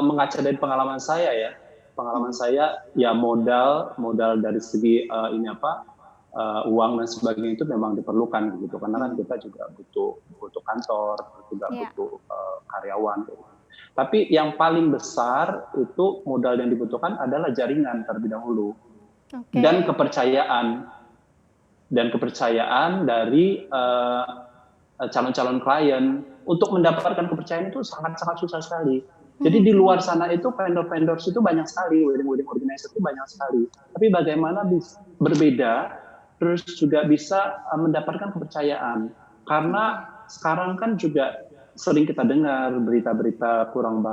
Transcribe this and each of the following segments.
mengaca dari pengalaman saya ya modal dari segi uang dan sebagainya itu memang diperlukan gitu karena kan kita juga butuh kantor, juga Iya. butuh karyawan. Gitu. Tapi yang paling besar itu modal yang dibutuhkan adalah jaringan terlebih dahulu dan Oke. kepercayaan dari calon-calon klien. Untuk mendapatkan kepercayaan itu sangat-sangat susah sekali. Jadi di luar sana itu vendor-vendor itu banyak sekali, wedding organizer itu banyak sekali. Tapi bagaimana berbeda, terus juga bisa mendapatkan kepercayaan. Karena sekarang kan juga sering kita dengar berita-berita kurang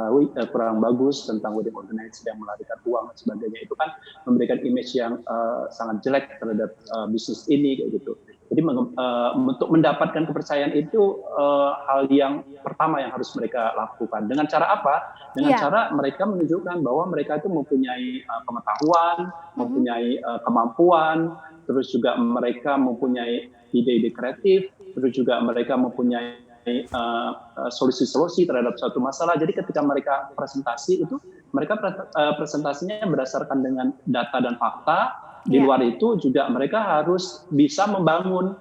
bagus tentang wedding organizer yang melarikan uang dan sebagainya. Itu kan memberikan image yang sangat jelek terhadap bisnis ini kayak gitu. Jadi untuk mendapatkan kepercayaan itu hal yang pertama yang harus mereka lakukan. Dengan cara apa? Dengan cara mereka menunjukkan bahwa mereka itu mempunyai pengetahuan, mempunyai kemampuan, terus juga mereka mempunyai ide-ide kreatif, terus juga mereka mempunyai solusi-solusi terhadap suatu masalah. Jadi ketika mereka presentasi itu, mereka presentasinya berdasarkan dengan data dan fakta. Di luar itu juga mereka harus bisa membangun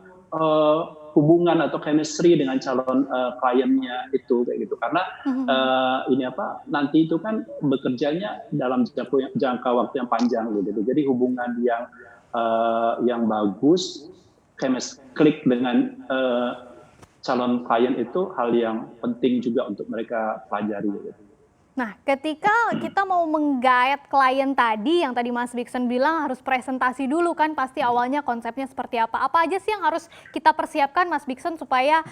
hubungan atau chemistry dengan calon kliennya itu kayak gitu karena nanti itu kan bekerjanya dalam jangka waktu yang panjang gitu. Jadi hubungan yang bagus, klik dengan calon klien itu hal yang penting juga untuk mereka pelajari gitu. Nah, ketika kita mau menggait klien tadi, yang tadi Mas Bigson bilang harus presentasi dulu kan, pasti awalnya konsepnya seperti apa. Apa aja sih yang harus kita persiapkan Mas Bigson supaya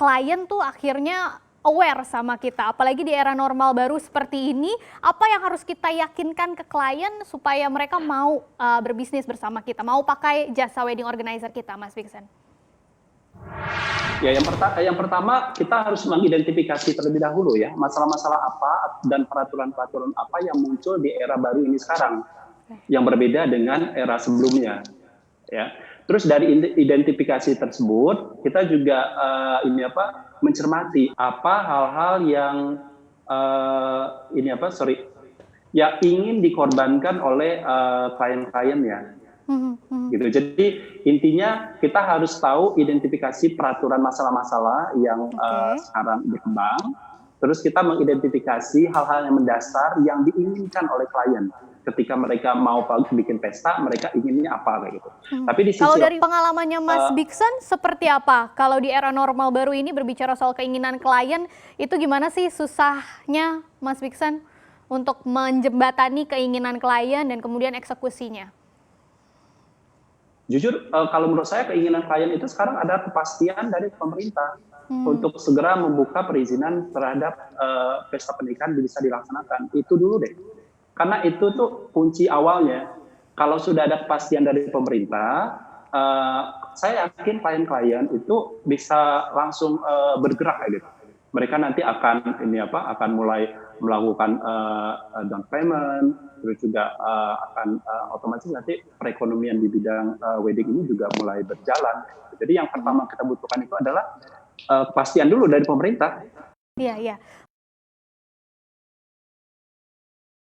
klien tuh akhirnya aware sama kita. Apalagi di era normal baru seperti ini, apa yang harus kita yakinkan ke klien supaya mereka mau berbisnis bersama kita, mau pakai jasa wedding organizer kita, Mas Bigson? Ya, yang pertama kita harus mengidentifikasi terlebih dahulu ya masalah-masalah apa dan peraturan-peraturan apa yang muncul di era baru ini sekarang yang berbeda dengan era sebelumnya ya. Terus dari identifikasi tersebut kita juga mencermati apa hal-hal yang ingin dikorbankan oleh klien-kliennya. Gitu. Jadi intinya kita harus tahu identifikasi peraturan masalah-masalah yang sekarang berkembang. Terus kita mengidentifikasi hal-hal yang mendasar yang diinginkan oleh klien. Ketika mereka mau bikin pesta, mereka inginnya apa kayak gitu. Tapi di sisi kalau dari pengalamannya Mas Bigson seperti apa? Kalau di era normal baru ini berbicara soal keinginan klien, itu gimana sih susahnya Mas Bigson untuk menjembatani keinginan klien dan kemudian eksekusinya? Jujur, kalau menurut saya keinginan klien itu sekarang ada kepastian dari pemerintah untuk segera membuka perizinan terhadap pesta pernikahan bisa dilaksanakan. Itu dulu deh. Karena itu tuh kunci awalnya. Kalau sudah ada kepastian dari pemerintah, saya yakin klien-klien itu bisa langsung bergerak kayak gitu. Mereka nanti akan mulai melakukan down payment, terus juga akan otomatis nanti perekonomian di bidang wedding ini juga mulai berjalan. Jadi yang pertama kita butuhkan itu adalah kepastian dulu dari pemerintah. Iya, iya.